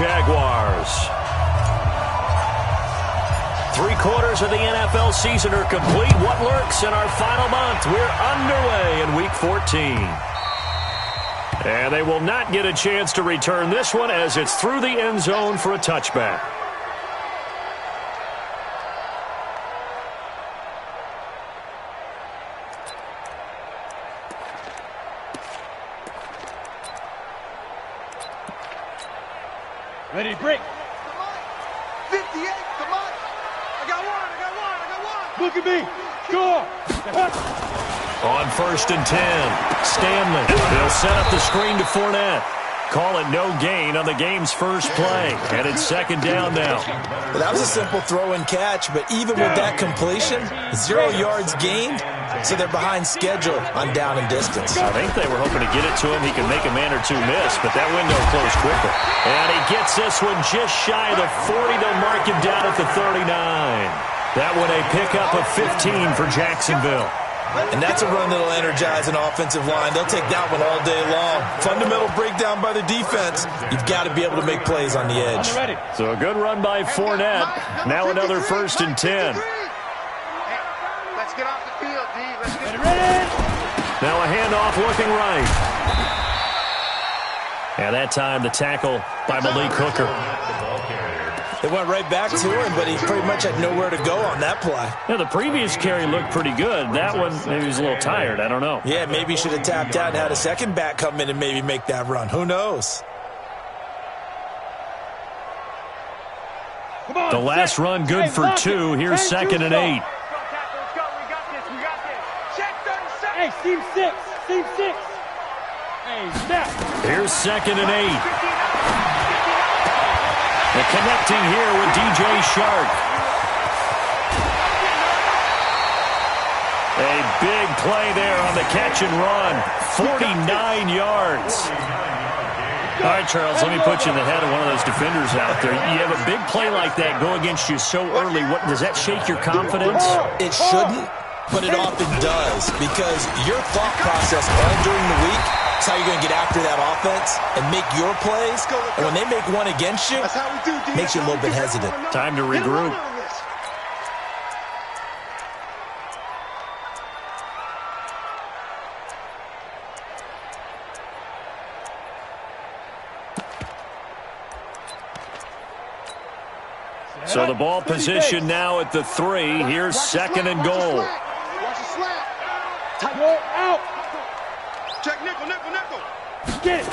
Jaguars. 3/4 of the NFL season are complete. What lurks in our final month? We're underway in Week 14. And they will not get a chance to return this one as it's through the end zone for a touchback. Ready, break. 58, come on. I got one. Look at me. Score. On 1st and 10, Stanley. He'll set up the screen to Fournette. Call it no gain on the game's first play. And it's 2nd down now. Well, that was a simple throw and catch, but even with that completion, 0 yards gained, so they're behind schedule on down and distance. I think they were hoping to get it to him. He could make a man or two miss, but that window closed quickly. And he gets this one just shy of the 40. They'll mark him down at the 39. That one a pickup of 15 for Jacksonville. And that's a run that'll energize an offensive line. They'll take that one all day long. Fundamental breakdown by the defense. You've got to be able to make plays on the edge. So a good run by Fournette. Now another 1st and 10. Let's get off the field, D. Let's get Ready. Now a handoff looking right. And that time the tackle by Malik Hooker. It went right back to him, but he pretty much had nowhere to go on that play. Yeah, the previous carry looked pretty good. That one, maybe he was a little tired. I don't know. Yeah, maybe he should have tapped out and had a second back come in and maybe make that run. Who knows? The last run good for 2. Here's 2nd and 8. Let's go. We got this. Check 37. Hey, seam 6. Hey, snap. Here's 2nd and 8. The connecting here with DJ Shark. A big play there on the catch and run. 49 yards. All right, Charles, let me put you in the head of one of those defenders out there. You have a big play like that go against you so early. What does that shake your confidence? It shouldn't, but it often does, because your thought process all during the week is how you're going to get after that offense and make your plays. And when they make one against you, it makes you a little bit hesitant. Time to regroup. So the ball position now at the 3. Here's 2nd and goal. Watch the slant. Out. Check nickel. Get it.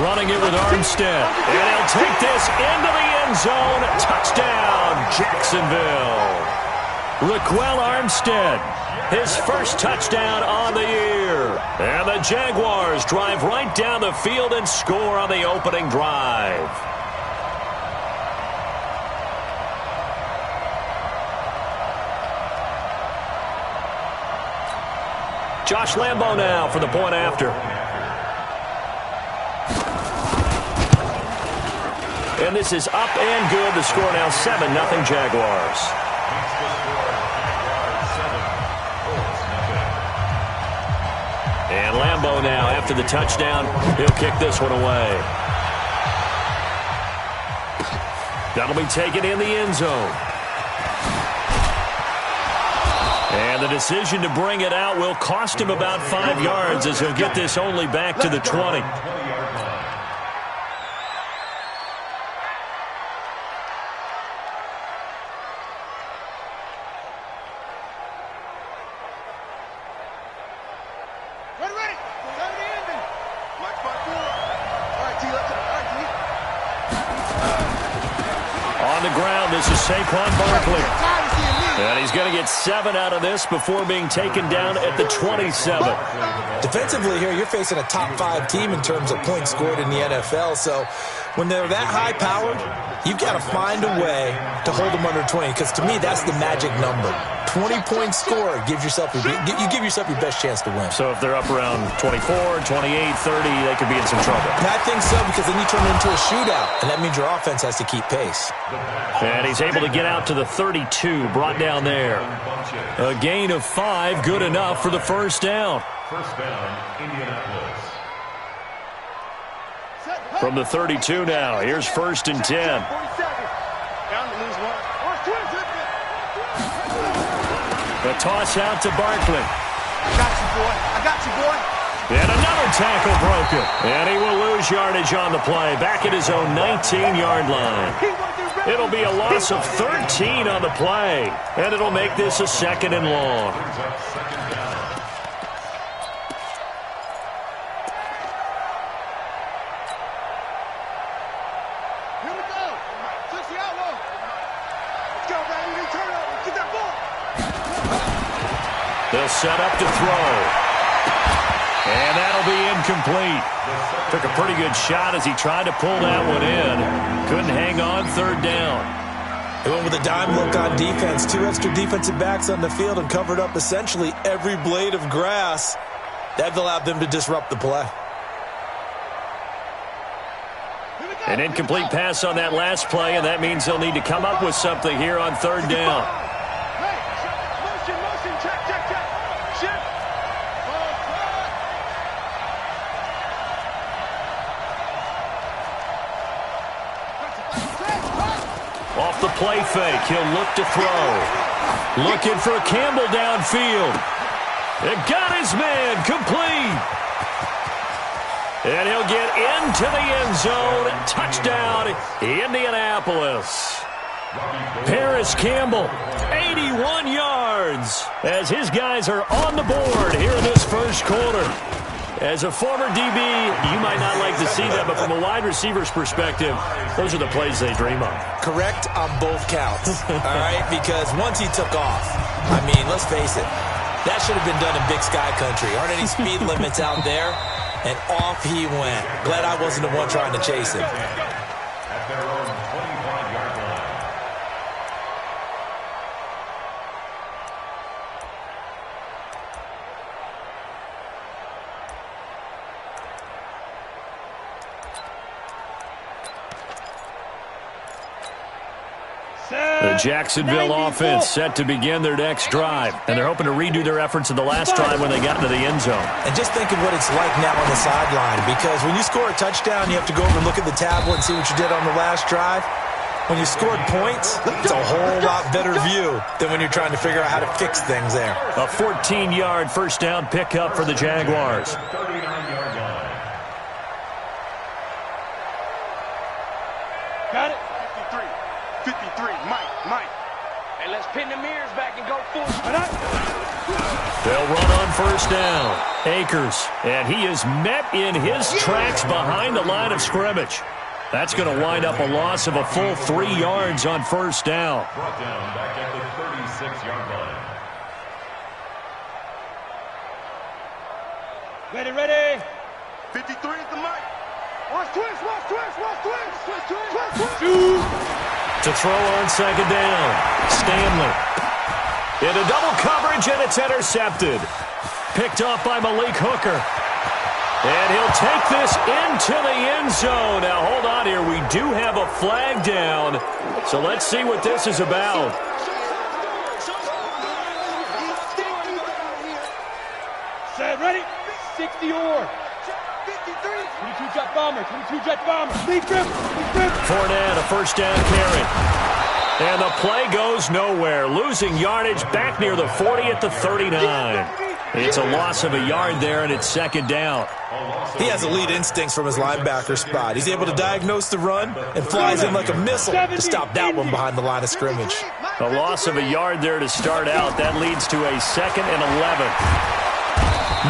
Running it with Armstead. And he'll take this into the end zone. Touchdown, Jacksonville. Raquel Armstead, his first touchdown on the year. And the Jaguars drive right down the field and score on the opening drive. Josh Lambo now for the point after. And this is up and good. The score now 7-0 Jaguars. And Lambo now after the touchdown. He'll kick this one away. That'll be taken in the end zone. And the decision to bring it out will cost him about 5 yards as he'll get this only back to the 20. Ready. Time to end it. Mike 5-4. All right, T. Let's go. All right, T. On the ground, this is Saquon Barkley. And he's going to get 7 out of this before being taken down at the 27. Defensively here, you're facing a top 5 team in terms of points scored in the NFL. So when they're that high-powered, you've got to find a way to hold them under 20. Because to me, that's the magic number. 20-point score gives yourself you give yourself your best chance to win. So if they're up around 24, 28, 30, they could be in some trouble. And I think so, because then you turn it into a shootout, and that means your offense has to keep pace. And he's able to get out to the 32, brought down there. A gain of 5, good enough for the first down. First down, Indianapolis. From the 32 now, here's 1st and 10. Bound to lose one. The toss out to Barkley. I got you, boy. I got you, boy. And another tackle broken. And he will lose yardage on the play. Back at his own 19-yard line. It'll be a loss of 13 on the play. And it'll make this a 2nd and long. Here we go. Touch the outlaw. Let's go, baby. Turn over. Get that ball. They'll set up to throw. And that'll be incomplete. Took a pretty good shot as he tried to pull that one in. Couldn't hang on 3rd down. They went with a dime look on defense. 2 extra defensive backs on the field and covered up essentially every blade of grass. That allowed them to disrupt the play. An incomplete pass on that last play, and that means they'll need to come up with something here on 3rd down. Hey, motion, check. Shift. Off the play fake, he'll look to throw. Looking for Campbell downfield. It got his man complete. And he'll get into the end zone. Touchdown, Indianapolis. Paris Campbell, 81 yards, as his guys are on the board here in this 1st quarter. As a former DB, you might not like to see that, but from a wide receiver's perspective, those are the plays they dream of. Correct on both counts, all right? Because once he took off, I mean, let's face it, that should have been done in Big Sky Country. Aren't any speed limits out there? And off he went. Glad I wasn't the one trying to chase him. At their own 25-yard line. The Jacksonville offense set to begin their next drive, and they're hoping to redo their efforts in the last drive when they got into the end zone. And just think of what it's like now on the sideline, because when you score a touchdown, you have to go over and look at the tablet and see what you did on the last drive. When you scored points, it's a whole lot better view than when you're trying to figure out how to fix things there. A 14-yard first down pickup for the Jaguars. 39-yard line. Got it. 53, Mike. Hey, let's pin the mirrors back and go full. They'll run on first down. Akers, and he is met in his tracks behind the line of scrimmage. That's going to wind up a loss of a full 3 yards on first down. Brought down back at the 36-yard line. Ready. 53 is the Mike. Watch twist. To throw on second down, Stanley. Into double coverage, and it's intercepted. Picked off by Malik Hooker. And he'll take this into the end zone. Now, hold on here. We do have a flag down. So let's see what this is about. Set, ready. 60 or. 22 jet bomber. Lead grip. Fournette, a first down carry. And the play goes nowhere. Losing yardage back near the 40 at the 39. It's a loss of a yard there, and it's second down. He has elite instincts from his linebacker spot. He's able to diagnose the run and flies in like a missile to stop that one behind the line of scrimmage. A loss of a yard there to start out. That leads to a 2nd and 11.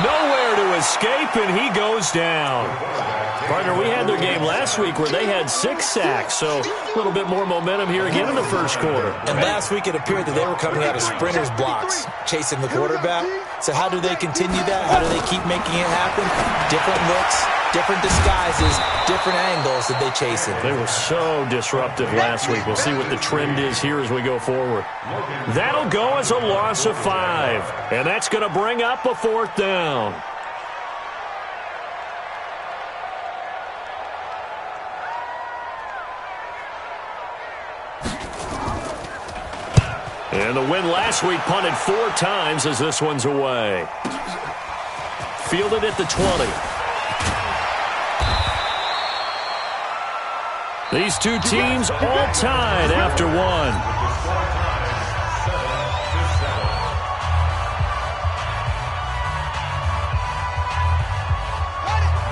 Nowhere to escape, and he goes down. Partner, we had their game last week where they had 6 sacks, so a little bit more momentum here again in the first quarter. And last week it appeared that they were coming out of sprinters blocks, chasing the quarterback. So how do they continue that? How do they keep making it happen? Different looks, different disguises, different angles that they chase it. They were so disruptive last week. We'll see what the trend is here as we go forward. That'll go as a loss of 5, and that's going to bring up a 4th down. And the win last week punted 4 times as this one's away. Fielded at the 20. These two teams all tied after one.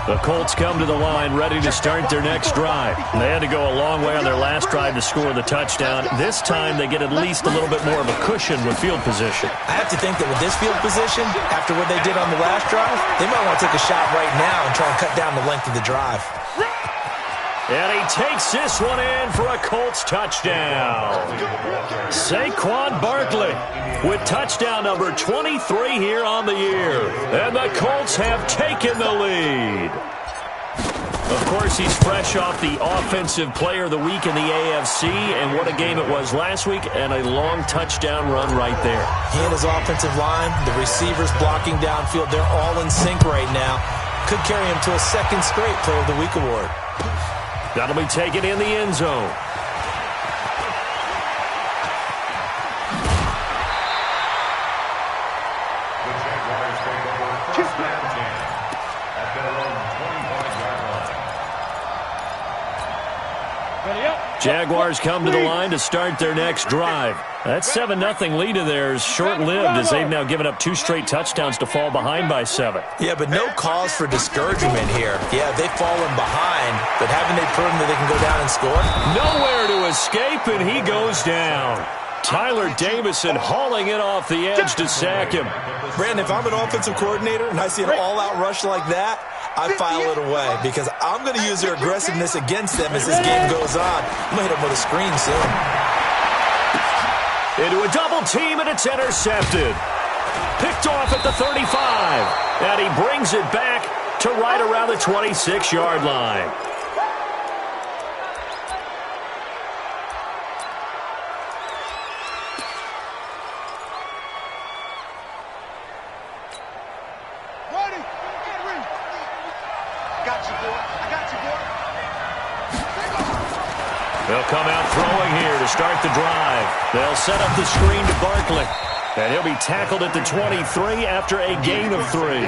The Colts come to the line ready to start their next drive. They had to go a long way on their last drive to score the touchdown. This time they get at least a little bit more of a cushion with field position. I have to think that with this field position, after what they did on the last drive, they might want to take a shot right now and try and cut down the length of the drive. And he takes this one in for a Colts touchdown. Saquon Barkley with touchdown number 23 here on the year. And the Colts have taken the lead. Of course, he's fresh off the Offensive Player of the Week in the AFC. And what a game it was last week, and a long touchdown run right there. He and his offensive line, the receivers blocking downfield, they're all in sync right now. Could carry him to a second straight Player of the Week award. That'll be taken in the end zone. The Jaguars take over first and 10 at their own 25-yard line. Ready up. Jaguars come to the line to start their next drive. That 7-0 lead of theirs short-lived as they've now given up 2 straight touchdowns to fall behind by 7. Yeah, but no cause for discouragement here. Yeah, they've fallen behind, but haven't they proven that they can go down and score? Nowhere to escape, and he goes down. Tyler Davison hauling it off the edge to sack him. Brandon, if I'm an offensive coordinator and I see an all-out rush like that, I file it away because I'm going to use their aggressiveness against them as this game goes on. I'm going to hit them with a screen soon. Into a double team, and it's intercepted. Picked off at the 35. And he brings it back to right around the 26-yard line. Ready. Get ready. I got you, boy. I got you, boy. They'll come out throwing here to start the drive. They'll set up the screen to Barkley. And he'll be tackled at the 23 after a gain of 3.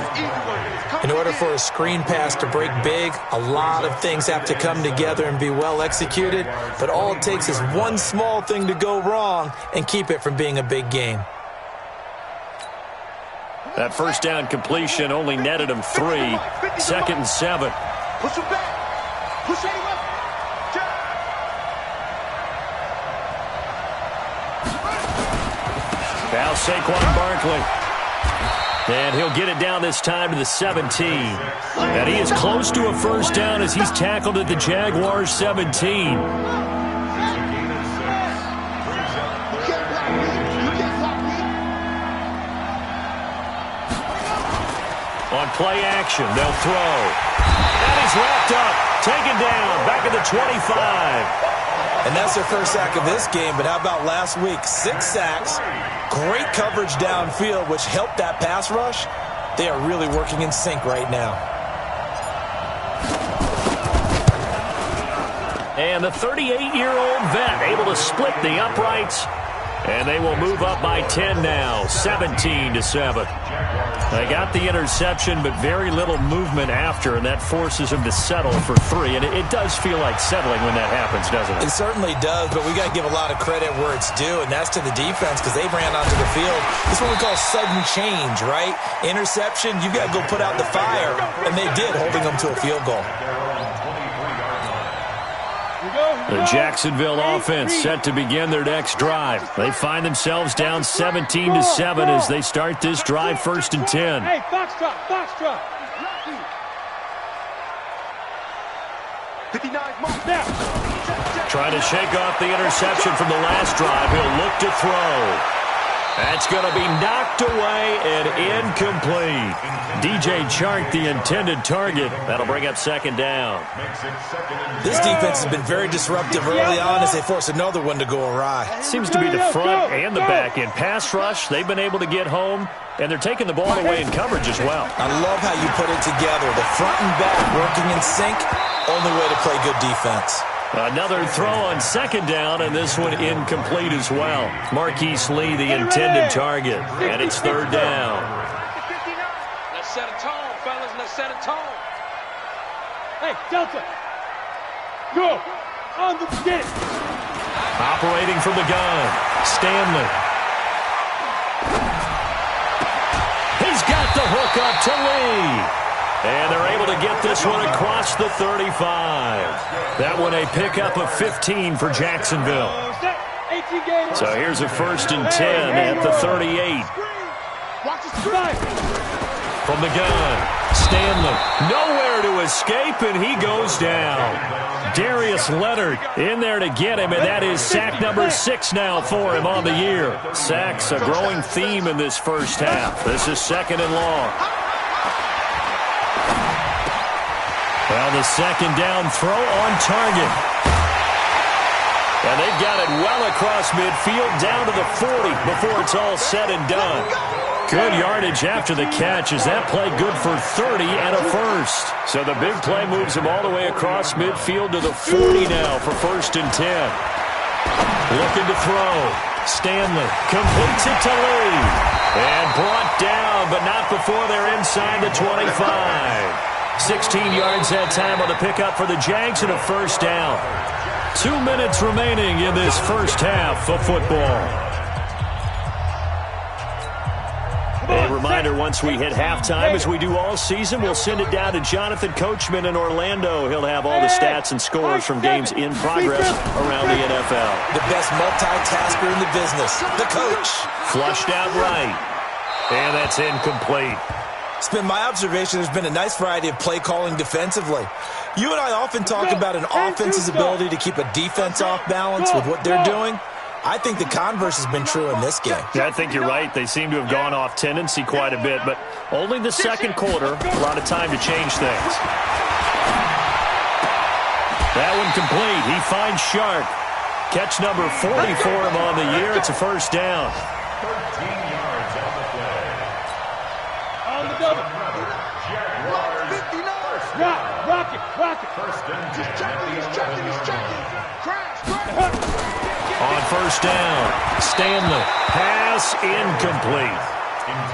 In order for a screen pass to break big, a lot of things have to come together and be well executed. But all it takes is one small thing to go wrong and keep it from being a big game. That first down completion only netted him 3. 2nd and 7. Push him back. Push him up. Now Saquon Barkley. And he'll get it down this time to the 17. And he is close to a first down as he's tackled at the Jaguars 17. On play action, they'll throw. That is wrapped up. Taken down. Back at the 25. And that's their first sack of this game, but how about last week? 6 sacks, great coverage downfield, which helped that pass rush. They are really working in sync right now. And the 38-year-old vet able to split the uprights. And they will move up by 10 now, 17-7. They got the interception, but very little movement after, and that forces him to settle for 3. And it does feel like settling when that happens, doesn't it? It certainly does, but we got to give a lot of credit where it's due, and that's to the defense because they ran onto the field. This is what we call sudden change, right? Interception, you've got to go put out the fire, and they did, holding them to a field goal. The Jacksonville offense set to begin their next drive. They find themselves down 17-7 as they start this drive 1st and 10. Hey, foxtrot, foxtrot. 59 moves. Now. Trying to shake off the interception from the last drive. He'll look to throw. That's going to be knocked away and incomplete. DJ Chark, the intended target. That'll bring up 2nd down. This defense has been very disruptive early on as they force another one to go awry. Seems to be the front and the back end. Pass rush, they've been able to get home, and they're taking the ball away in coverage as well. I love how you put it together. The front and back working in sync, only way to play good defense. Another throw on 2nd down, and this one incomplete as well. Marquise Lee, the intended target, and it's 3rd down. Let's set a tone, fellas. Let's set a tone. Hey, Delta. Go. On the get it. Operating from the gun, Stanley. He's got the hook up to Lee. And they're able to get this one across the 35. That one a pickup of 15 for Jacksonville. So here's a 1st and 10 at the 38. From the gun, Stanley. Nowhere to escape, and he goes down. Darius Leonard in there to get him, and that is sack number 6 now for him on the year. Sacks a growing theme in this first half. This is 2nd and long. Well, the 2nd down throw on target. And they've got it well across midfield down to the 40 before it's all said and done. Good yardage after the catch as that play good for 30 and a first. So the big play moves him all the way across midfield to the 40 now for 1st and 10. Looking to throw. Stanley completes it to Lee. And brought down, but not before they're inside the 25. 16 yards that time on the pickup for the Jags and a 1st down. 2 minutes remaining in this first half of football. A reminder, once we hit halftime, as we do all season, we'll send it down to Jonathan Coachman in Orlando. He'll have all the stats and scores from games in progress around the NFL. The best multitasker in the business, the coach. Flushed out right. And that's incomplete. It's been my observation there's been a nice variety of play calling defensively. You and I often talk about an offense's ability to keep a defense off balance with what they're doing. I think the converse has been true in this game. Yeah, I think you're right. They seem to have gone off tendency quite a bit, but only the 2nd quarter, a lot of time to change things. That one complete. He finds Sharp. Catch number 40 for him on the year. It's a 1st down. 13 yards on the play. On the double. Rock it. 1st and 10. He's checking. Crash. On 1st down, Stanley. Pass incomplete.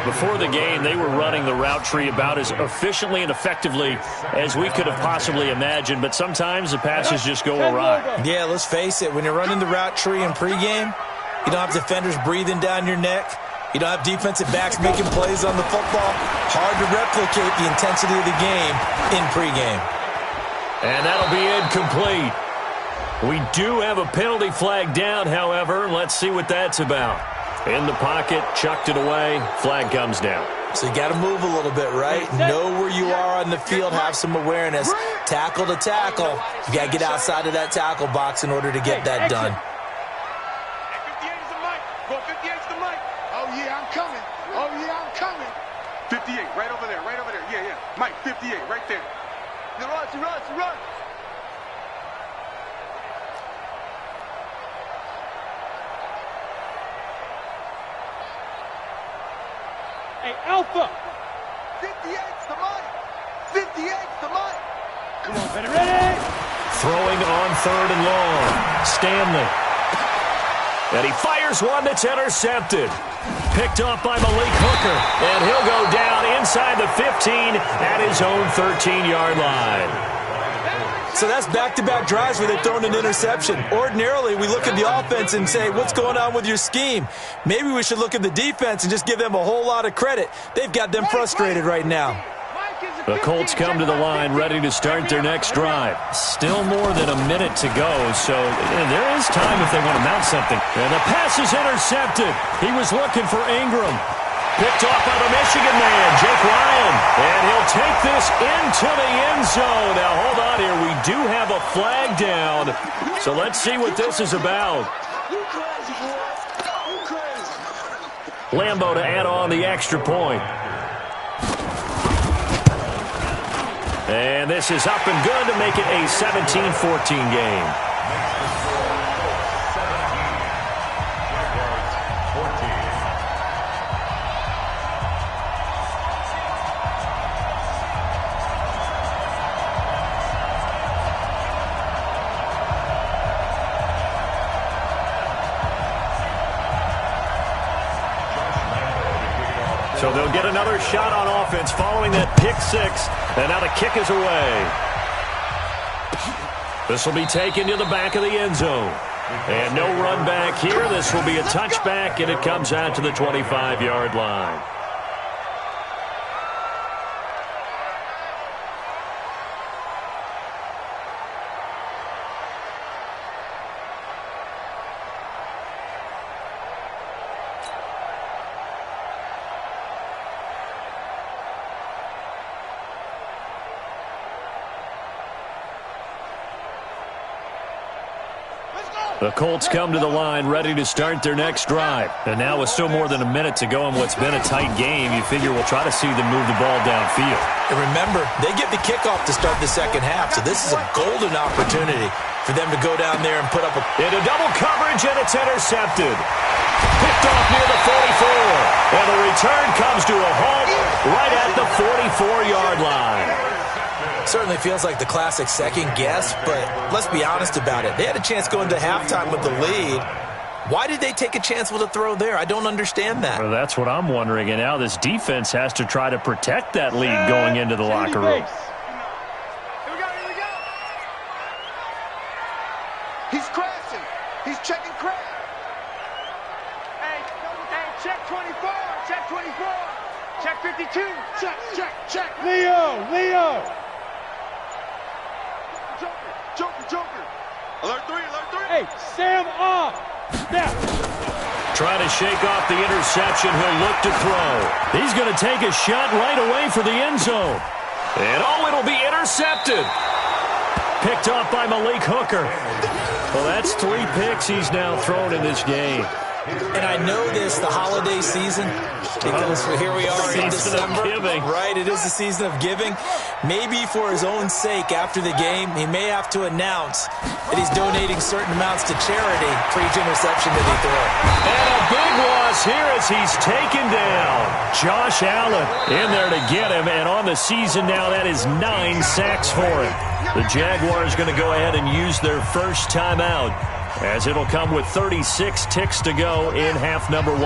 Before the game, they were running the route tree about as efficiently and effectively as we could have possibly imagined, but sometimes the passes just go awry. Yeah, let's face it. When you're running the route tree in pregame, you don't have defenders breathing down your neck. You don't have defensive backs making plays on the football. Hard to replicate the intensity of the game in pregame. And that'll be incomplete. We do have a penalty flag down, however. Let's see what that's about. In the pocket, chucked it away. Flag comes down. So you got to move a little bit, right? Know where you are on the field, have some awareness. Tackle to tackle. You got to get outside of that tackle box in order to get that done. 58's the mic. Go 58's the mic. Oh, yeah, I'm coming. 58, right over there. Yeah. Mike, 58, right there. Run. Hey, Alpha. 58's the mic. Come on, ready? Throwing on 3rd and long. Stanley. And he fires one that's intercepted. Picked off by Malik Hooker. And he'll go down inside the 15 at his own 13-yard line. So that's back-to-back drives where they've thrown an interception. Ordinarily, we look at the offense and say, what's going on with your scheme? Maybe we should look at the defense and just give them a whole lot of credit. They've got them frustrated right now. The Colts come to the line ready to start their next drive. Still more than a minute to go, so there is time if they want to mount something. And the pass is intercepted. He was looking for Ingram. Picked off by the Michigan man, Jake Ryan. And he'll take this into the end zone. Now, hold on here. We do have a flag down. So let's see what this is about. Lambo to add on the extra point. And this is up and good to make it a 17-14 game. So they'll get another shot on offense following that pick six. And now the kick is away. This will be taken to the back of the end zone. And no run back here. This will be a touchback, and it comes out to the 25-yard line. The Colts come to the line ready to start their next drive. And now with still more than a minute to go in what's been a tight game, you figure we'll try to see them move the ball downfield. And remember, they get the kickoff to start the second half, so this is a golden opportunity for them to go down there and put up a... Into double coverage, and it's intercepted. Picked off near the 44. And the return comes to a halt right at the 44-yard line. Certainly feels like the classic second guess, but let's be honest about it. They had a chance going to halftime with the lead. Why did they take a chance with a throw there? I don't understand that. Well, that's what I'm wondering, and now this defense has to try to protect that lead going into the locker room. Here we go. He's crashing. He's checking crash. Hey, check 24. Check 24. Check 52. Check. Leo. Joker. Alert 3. Hey, Sam off. Snap. Trying to shake off the interception. He'll look to throw. He's going to take a shot right away for the end zone. And it'll be intercepted. Picked off by Malik Hooker. Well, that's 3 picks he's now thrown in this game. And I know this, the holiday season, because here we are in December. Right, it is the season of giving. Maybe for his own sake, after the game, he may have to announce that he's donating certain amounts to charity for each interception that he throws. And a big loss here as he's taken down. Josh Allen in there to get him, and on the season now, that is 9 sacks for him. The Jaguars going to go ahead and use their first timeout, as it'll come with 36 ticks to go in half number 1.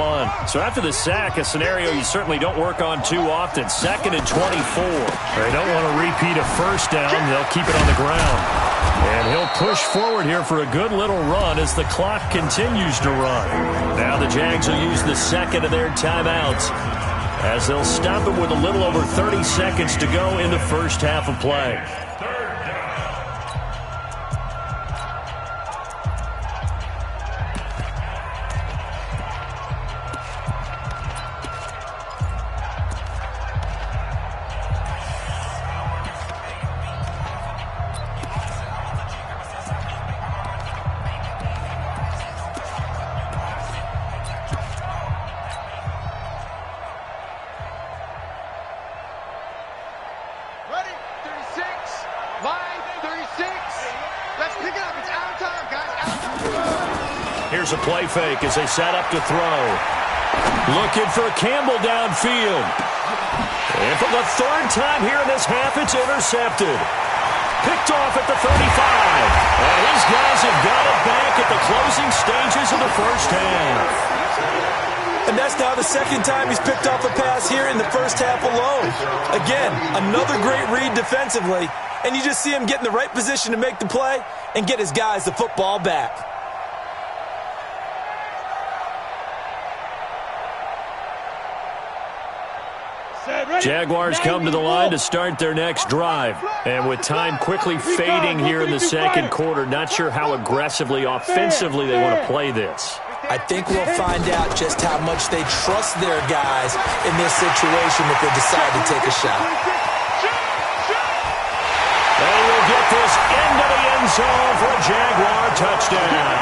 So after the sack, a scenario you certainly don't work on too often. 2nd and 24. They don't want to repeat a first down. They'll keep it on the ground. And he'll push forward here for a good little run as the clock continues to run. Now the Jags will use the second of their timeouts, as they'll stop him with a little over 30 seconds to go in the first half of play. Here's a play fake as they set up to throw. Looking for Campbell downfield. And for the 3rd time here in this half, it's intercepted. Picked off at the 35. And these guys have got it back at the closing stages of the first half. And that's now the 2nd time he's picked off a pass here in the first half alone. Again, another great read defensively. And you just see him get in the right position to make the play and get his guys the football back. Jaguars come to the line to start their next drive. And with time quickly fading here in the second quarter, not sure how aggressively, offensively they want to play this. I think we'll find out just how much they trust their guys in this situation if they decide to take a shot. They will get this into the end zone for a Jaguar touchdown.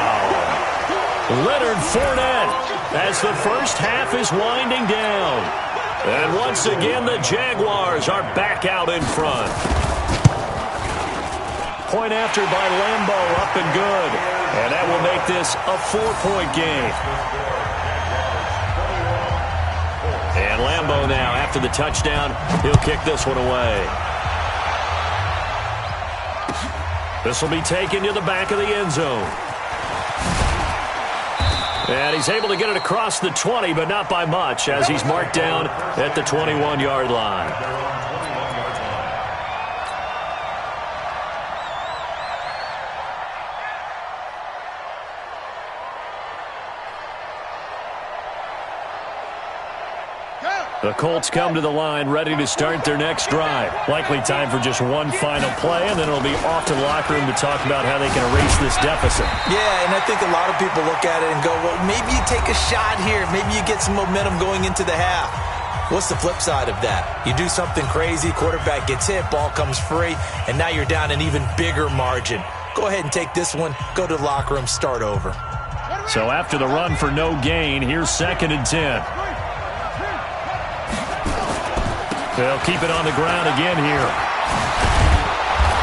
Leonard Fournette as the first half is winding down. And once again, the Jaguars are back out in front. Point after by Lambeau, up and good. And that will make this a 4-point game. And Lambeau now, after the touchdown, he'll kick this one away. This will be taken to the back of the end zone. And he's able to get it across the 20, but not by much, as he's marked down at the 21-yard line. The Colts come to the line ready to start their next drive. Likely time for just one final play, and then it'll be off to the locker room to talk about how they can erase this deficit. Yeah, and I think a lot of people look at it and go, well, maybe you take a shot here. Maybe you get some momentum going into the half. What's the flip side of that? You do something crazy, quarterback gets hit, ball comes free, and now you're down an even bigger margin. Go ahead and take this one, go to the locker room, start over. So after the run for no gain, here's 2nd and 10. They'll keep it on the ground again here.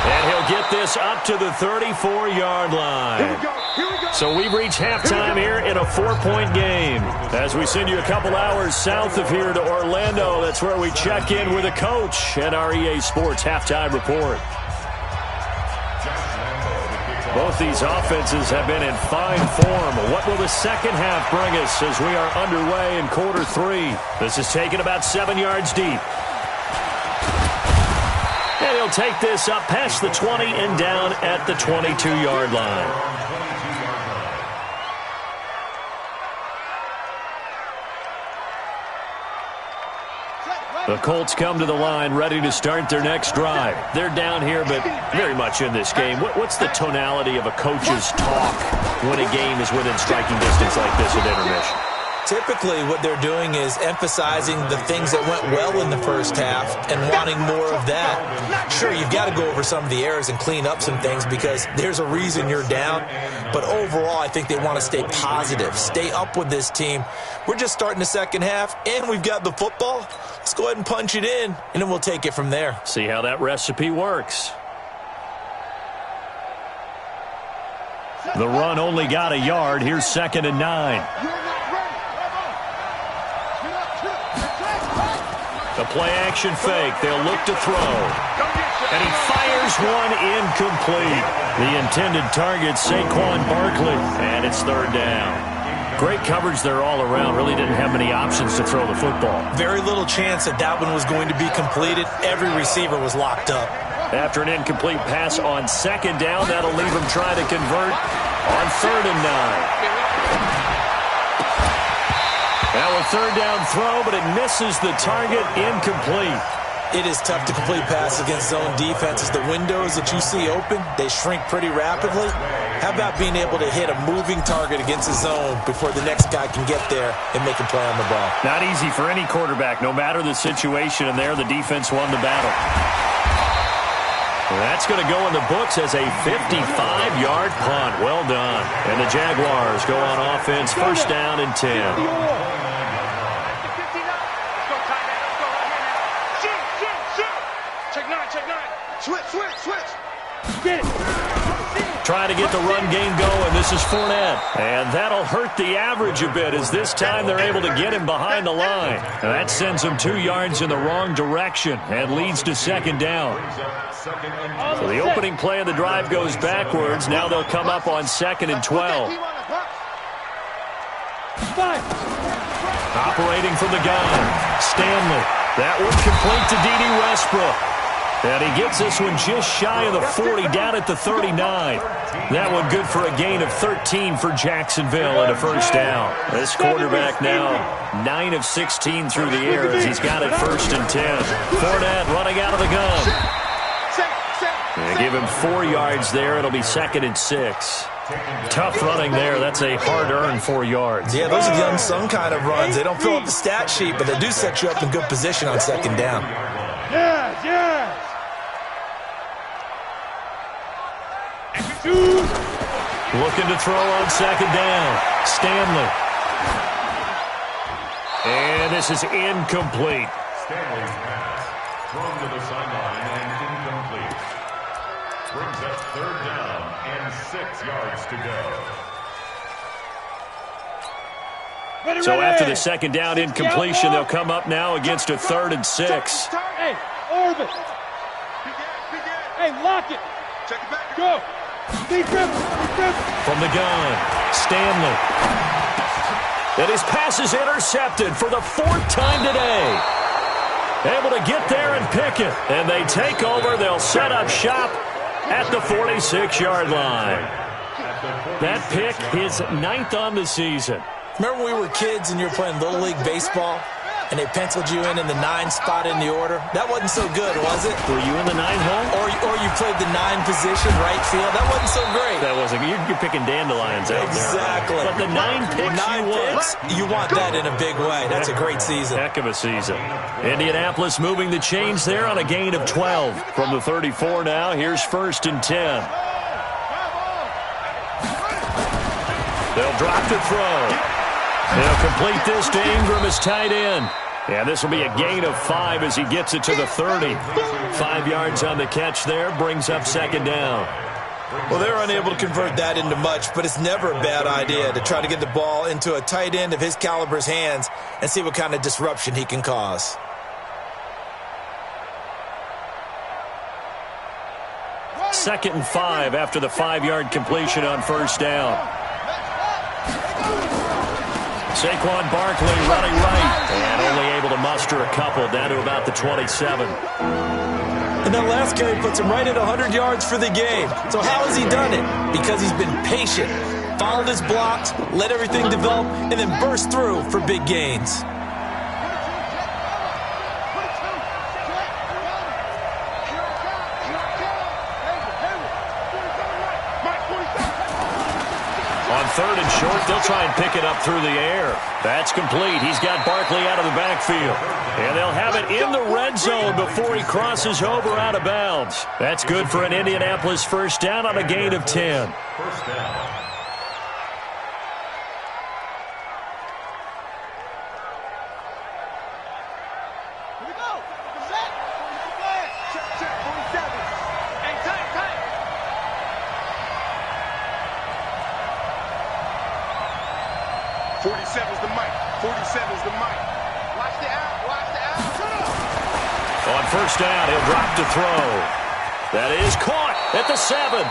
And he'll get this up to the 34-yard line. So we've reached halftime here in a 4-point game. As we send you a couple hours south of here to Orlando, that's where we check in with a coach at our EA Sports Halftime Report. Both these offenses have been in fine form. What will the second half bring us as we are underway in quarter 3? This is taken about 7 yards deep. And he'll take this up past the 20 and down at the 22-yard line. The Colts come to the line ready to start their next drive. They're down here, but very much in this game. What's the tonality of a coach's talk when a game is within striking distance like this at intermission? Typically, what they're doing is emphasizing the things that went well in the first half and wanting more of that. Sure, you've got to go over some of the errors and clean up some things because there's a reason you're down. But overall, I think they want to stay positive, stay up with this team. We're just starting the second half, and we've got the football. Let's go ahead and punch it in, and then we'll take it from there. See how that recipe works. The run only got a yard. Here's 2nd and 9. The play-action fake. They'll look to throw. And he fires one incomplete. The intended target, Saquon Barkley. And it's 3rd down. Great coverage there all around. Really didn't have many options to throw the football. Very little chance that that one was going to be completed. Every receiver was locked up. After an incomplete pass on 2nd down, that'll leave him trying to convert on 3rd and 9. Now a 3rd down throw, but it misses the target, incomplete. It is tough to complete passes against zone defenses. The windows that you see open, they shrink pretty rapidly. How about being able to hit a moving target against a zone before the next guy can get there and make a play on the ball? Not easy for any quarterback, no matter the situation, and there the defense won the battle. That's going to go in the books as a 55-yard punt. Well done. And the Jaguars go on offense, 1st down and 10. Switch. Get it. Trying to get the run game going. This is Fournette. And that'll hurt the average a bit as this time they're able to get him behind the line. And that sends him 2 yards in the wrong direction and leads to 2nd down. So the opening play of the drive goes backwards. Now they'll come up on 2nd and 12. Operating from the gun. Stanley. That one complete to D.D. Westbrook. And he gets this one just shy of the 40, down at the 39. That one good for a gain of 13 for Jacksonville and a 1st down. This quarterback now 9 of 16 through the air as he's got it 1st and 10. Fournette running out of the gun. They give him 4 yards there. It'll be 2nd and 6. Tough running there. That's a hard-earned 4 yards. Yeah, those are the unsung kind of runs. They don't fill up the stat sheet, but they do set you up in good position on 2nd down. Yes. Looking to throw on 2nd down. Stanley. And this is incomplete. Stanley's pass thrown to the sideline and incomplete. Brings up 3rd down and 6 yards to go. So after the 2nd down incompletion, they'll come up now against a 3rd and 6. Hey, orbit. Hey, lock it. Check it back. Go. From the gun, Stanley. And his pass is intercepted for the 4th time today. Able to get there and pick it. And they take over. They'll set up shop at the 46-yard line. That pick, his 9th on the season. Remember when we were kids and you were playing Little League Baseball? and they penciled you in the 9 spot in the order. That wasn't so good, was it? Were you in the 9 hole? Or you played the 9 position, right field. That wasn't so great. That wasn't. You're picking dandelions out exactly. there. But the 9 picks you want that in a big way. That's a great season. Heck of a season. Indianapolis moving the chains there on a gain of 12. From the 34 now, here's 1st and 10. They'll drop to throw. They'll complete this to Ingram as tight end. Yeah, this will be a gain of 5 as he gets it to the 30. 5 yards on the catch there, brings up 2nd down. Well, they're unable to convert that into much, but it's never a bad idea to try to get the ball into a tight end of his caliber's hands and see what kind of disruption he can cause. Second and 5 after the 5-yard completion on 1st down. Saquon Barkley running right and only able to muster a couple down to about the 27. And that last carry puts him right at 100 yards for the game. So how has he done it? Because he's been patient, followed his blocks, let everything develop, and then burst through for big gains. On 3rd and short, they'll try and pick it up through the air. That's complete. He's got Barkley out of the backfield. And they'll have it in the red zone before he crosses over out of bounds. That's good for an Indianapolis 1st down on a gain of 10. 1st down. Here we go. Set. Check, 47. Hey, tight. 47's the mic. 47's the mic. Watch the out. Shut up. On 1st down, he'll drop to throw. That is caught at the 7.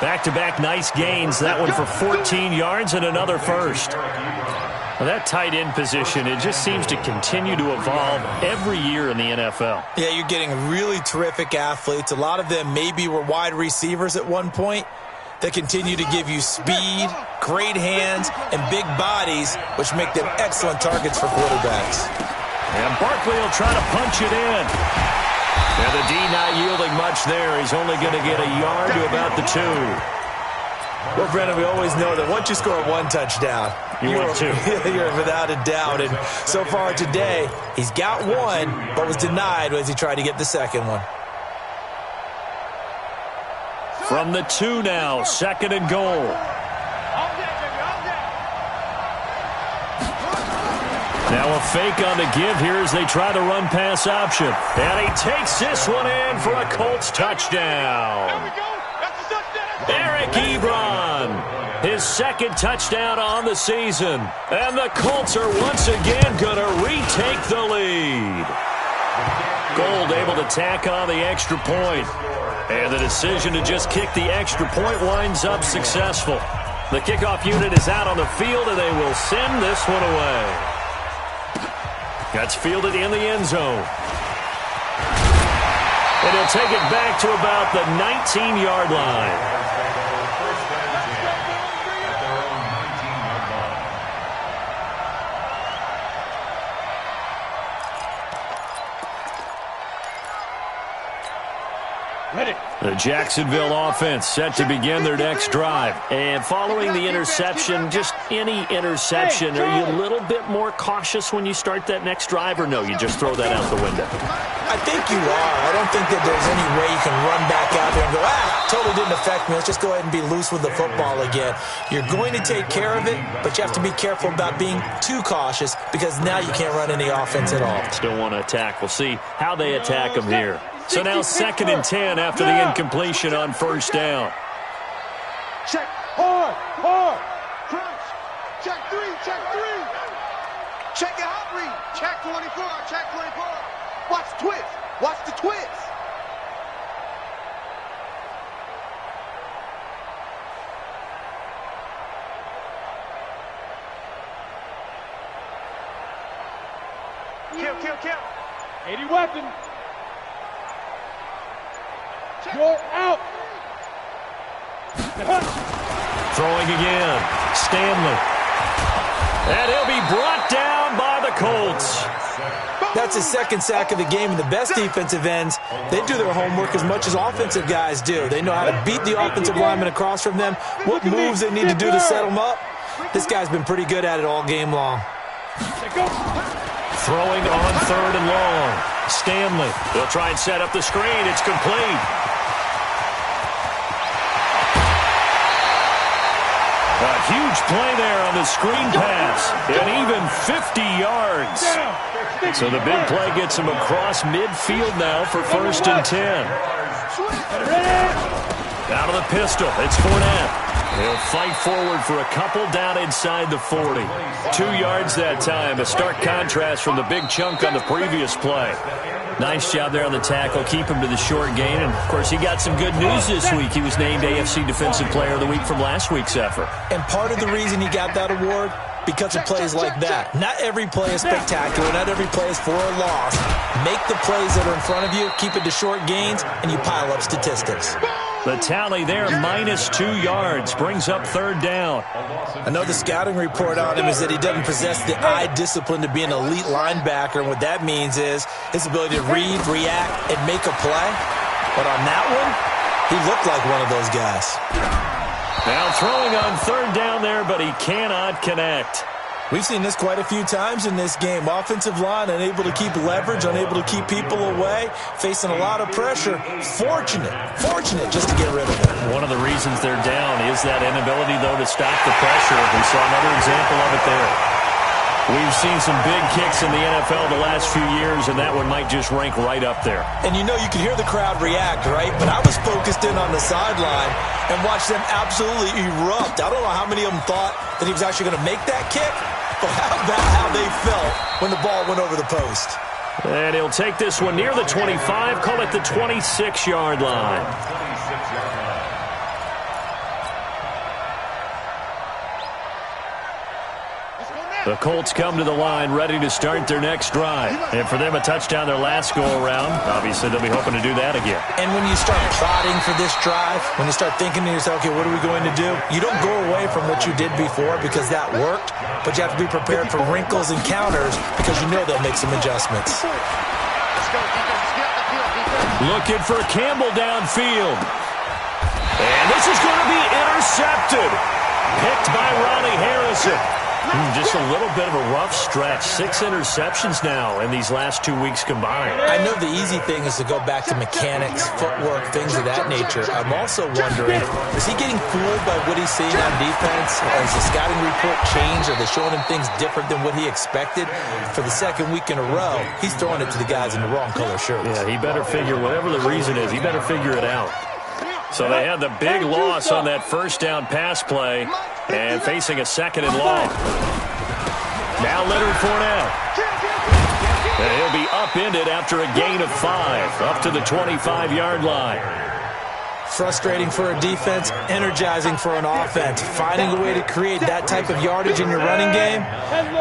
Back-to-back nice gains. That one for 14 yards and another 1st. Well, that tight end position, it just seems to continue to evolve every year in the NFL. Yeah, you're getting really terrific athletes. A lot of them maybe were wide receivers at one point. They continue to give you speed, great hands, and big bodies, which make them excellent targets for quarterbacks. And Barkley will try to punch it in. And the D not yielding much there. He's only going to get a yard to about the 2. Well, Brennan, we always know that once you score 1 touchdown, you're without a doubt. And so far today, he's got 1, but was denied as he tried to get the 2nd one. From the 2 now, 2nd and goal. Now a fake on the give here as they try the run-pass option. And he takes this one in for a Colts touchdown. There we go. That's a touchdown. Eric Ebron, his 2nd touchdown on the season. And the Colts are once again going to retake the lead. Gold able to tack on the extra point. And the decision to just kick the extra point winds up successful. The kickoff unit is out on the field, and they will send this one away. That's fielded in the end zone. And he'll take it back to about the 19-yard line. The Jacksonville offense set to begin their next drive. And following the interception, just any interception, are you a little bit more cautious when you start that next drive, or no, you just throw that out the window? I think you are. I don't think that there's any way you can run back out there and go, totally didn't affect me. Let's just go ahead and be loose with the football again. You're going to take care of it, but you have to be careful about being too cautious because now you can't run any offense at all. Still want to attack. We'll see how they attack them here. So now 2nd and 10 after the incompletion on 1st down. Check. Hard. Crunch. Check 3. Check it out, read. Check 24. Watch the twist. Watch the twist. Kill. 80 weapon. You're out. Throwing again. Stanley. And he'll be brought down by the Colts. That's his second sack of the game, and the best defensive ends, they do their homework as much as offensive guys do. They know how to beat the offensive lineman across from them, what moves they need to do to set them up. This guy's been pretty good at it all game long. Throwing on 3rd and long. Stanley. They'll try and set up the screen. It's complete. A huge play there on the screen pass. And even 50 yards. So the big play gets him across midfield now for 1st and 10. Out of the pistol. It's Fournette. He'll fight forward for a couple down inside the 40. 2 yards that time. A stark contrast from the big chunk on the previous play. Nice job there on the tackle. Keep him to the short gain. And, of course, he got some good news this week. He was named AFC Defensive Player of the Week from last week's effort. And part of the reason he got that award, because of plays like that. Not every play is spectacular. Not every play is for a loss. Make the plays that are in front of you, keep it to short gains, and you pile up statistics. The tally there, -2 yards, brings up 3rd down. I know the scouting report on him is that he doesn't possess the eye discipline to be an elite linebacker, and what that means is his ability to read, react, and make a play. But on that one, he looked like one of those guys. Now throwing on 3rd down there, but he cannot connect. We've seen this quite a few times in this game. Offensive line unable to keep leverage, unable to keep people away, facing a lot of pressure. Fortunate just to get rid of it. One of the reasons they're down is that inability, though, to stop the pressure. We saw another example of it there. We've seen some big kicks in the NFL the last few years, and that one might just rank right up there. And you know you can hear the crowd react, right? But I was focused in on the sideline and watched them absolutely erupt. I don't know how many of them thought that he was actually going to make that kick, but how about how they felt when the ball went over the post? And he'll take this one near the 25, call it the 26-yard line. The Colts come to the line ready to start their next drive. And for them, a touchdown their last go-around. Obviously, they'll be hoping to do that again. And when you start plotting for this drive, when you start thinking to yourself, okay, what are we going to do? You don't go away from what you did before because that worked, but you have to be prepared for wrinkles and counters because you know they'll make some adjustments. Looking for Campbell downfield. And this is going to be intercepted. Picked by Ronnie Harrison. Just a little bit of a rough stretch. 6 interceptions now in these last 2 weeks combined. I know the easy thing is to go back to mechanics, footwork, things of that nature. I'm also wondering, is he getting fooled by what he's seeing on defense? Has the scouting report changed? Are they showing him things different than what he expected? For the second week in a row, he's throwing it to the guys in the wrong color shirts. Yeah, he better figure, whatever the reason is, he better figure it out. So they had the big loss on that first down pass play and facing a 2nd and long. Now Leonard Fournette. And he'll be upended after a gain of 5, up to the 25-yard line. Frustrating for a defense, energizing for an offense. Finding a way to create that type of yardage in your running game,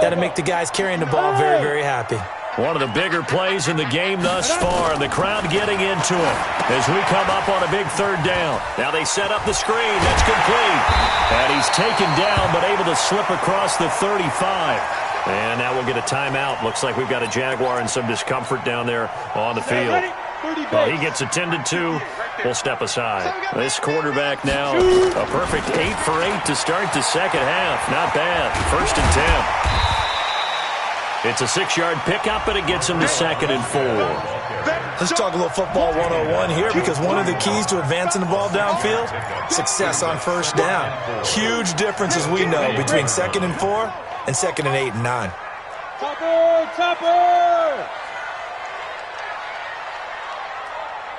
that'll make the guys carrying the ball very, very happy. One of the bigger plays in the game thus far, and the crowd getting into it as we come up on a big 3rd down. Now they set up the screen. That's complete. And he's taken down, but able to slip across the 35. And now we'll get a timeout. Looks like we've got a Jaguar and some discomfort down there on the field. Well, he gets attended to. We'll step aside. This quarterback now, a perfect 8 for 8 to start the second half. Not bad. 1st and 10. It's a 6-yard pickup, and it gets him to 2nd and 4. Let's talk a little football 101 here, because one of the keys to advancing the ball downfield, success on 1st down. Huge difference, as we know, between 2nd and 4 and 2nd and 8 and 9. Topper!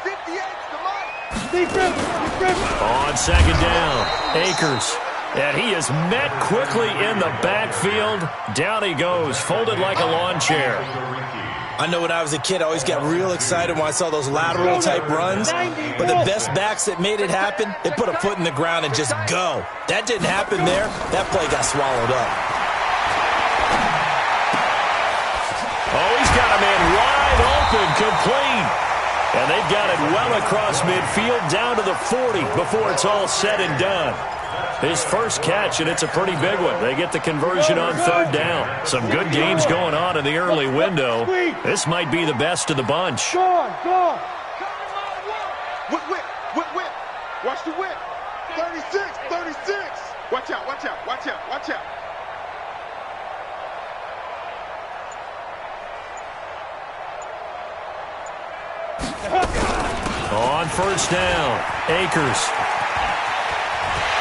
58's the mark. Defense! On 2nd down, Akers. And he is met quickly in the backfield. Down he goes, folded like a lawn chair. I know when I was a kid, I always got real excited when I saw those lateral-type runs. But the best backs that made it happen, they put a foot in the ground and just go. That didn't happen there. That play got swallowed up. Oh, he's got a man wide open, complete. And they've got it well across midfield, down to the 40 before it's all said and done. His first catch, and it's a pretty big one. They get the conversion on third down. Some good games going on in the early window. This might be the best of the bunch. Go on. Whip. Watch the whip. 36. Watch out. On first down, Akers.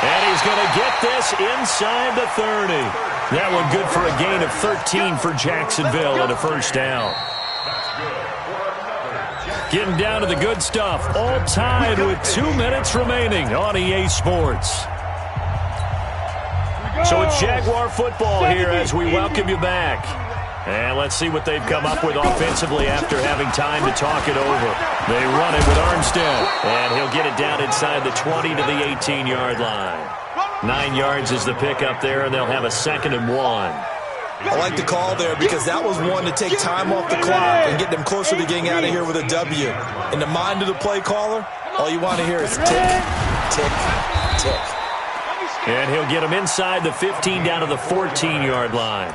And he's going to get this inside the 30. That one good for a gain of 13 for Jacksonville and a first down. Getting down to the good stuff. All tied with 2 minutes remaining on EA Sports. So it's Jaguar football here as we welcome you back. And let's see what they've come up with offensively after having time to talk it over. They run it with Armstead, and he'll get it down inside the 20 to the 18-yard line. 9 yards is the pickup there, and they'll have a 2nd and 1. I like the call there because that was one to take time off the clock and get them closer to getting out of here with a W. In the mind of the play caller, all you want to hear is tick, tick, tick. And he'll get him inside the 15 down to the 14-yard line.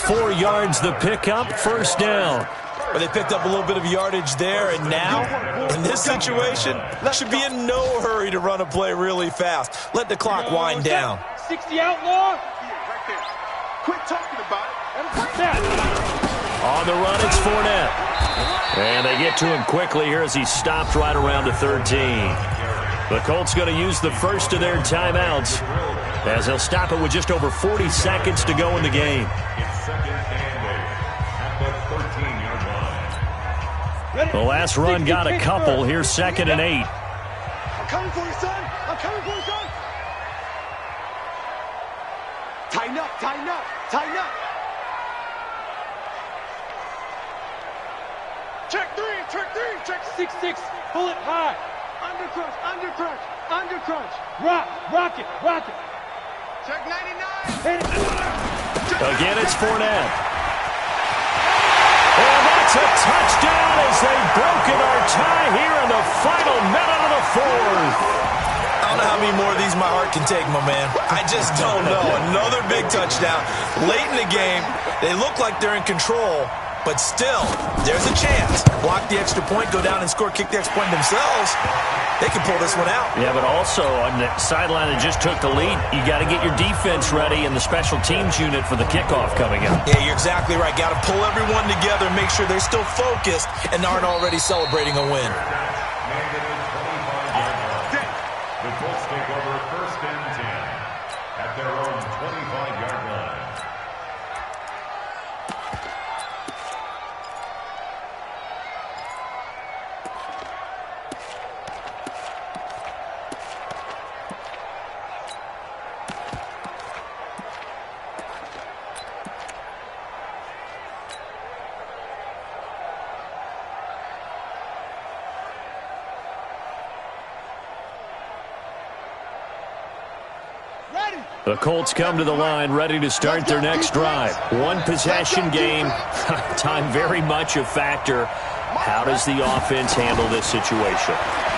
4 yards the pickup, first down. But they picked up a little bit of yardage there, and now, in this situation, should be in no hurry to run a play really fast. Let the clock wind down. 60 outlaw. Right there. Quit talking about it. On the run, it's Fournette. And they get to him quickly here as he stopped right around the 13. The Colts going to use the first of their timeouts as they'll stop it with just over 40 seconds to go in the game. The last run got a couple. Here's 2nd and 8. I'm coming for you, son. Tighten up. Check three. 6-6. Pull it high. Undercrunch. Rock it. Check 99. Again, it's Fournette. And that's a touchdown as they've broken our tie here in the final minute of the 4th. I don't know how many more of these my heart can take, my man. I just don't know. Another big touchdown. Late in the game, they look like they're in control, but still, there's a chance. Block the extra point, go down and score, kick the extra point themselves. They can pull this one out. Yeah, but also on the sideline that just took the lead, you got to get your defense ready and the special teams unit for the kickoff coming up. Yeah, you're exactly right. Got to pull everyone together and make sure they're still focused and aren't already celebrating a win. The Colts take over 1st and 10 at their own 25-yard line. The Colts come to the line ready to start their next drive. One possession game. Time very much a factor. How does the offense handle this situation?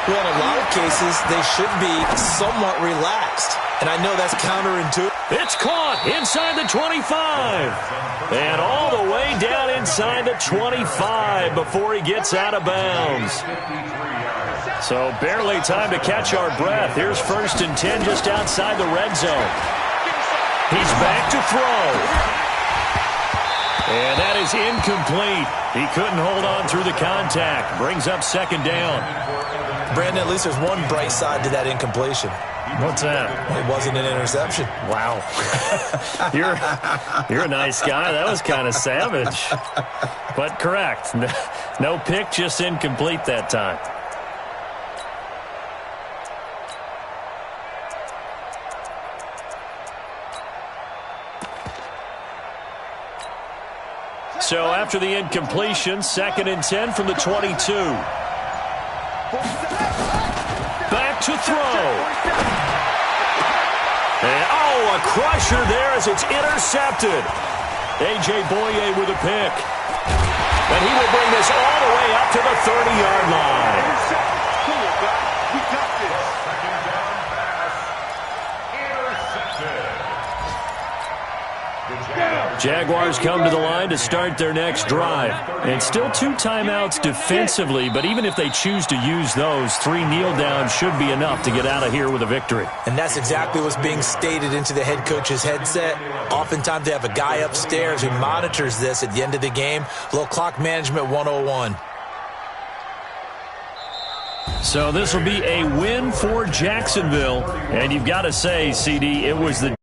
Well, in a lot of cases, they should be somewhat relaxed. And I know that's counterintuitive. It's caught inside the 25. And all the way down inside the 25 before he gets out of bounds. So barely time to catch our breath. Here's 1st and 10 just outside the red zone. He's back to throw. And that is incomplete. He couldn't hold on through the contact. Brings up 2nd down. Brandon, at least there's one bright side to that incompletion. What's that? It wasn't an interception. Wow. You're a nice guy. That was kind of savage. But correct. No pick, just incomplete that time. So after the incompletion, 2nd and 10 from the 22. Back to throw. And, a crusher there as it's intercepted. A.J. Boye with a pick. And he will bring this all the way up to the 30-yard line. We got this. Jaguars come to the line to start their next drive. And still 2 timeouts defensively, but even if they choose to use those, 3 kneel downs should be enough to get out of here with a victory. And that's exactly what's being stated into the head coach's headset. Oftentimes they have a guy upstairs who monitors this at the end of the game. A little clock management 101. So this will be a win for Jacksonville. And you've got to say, CD, it was the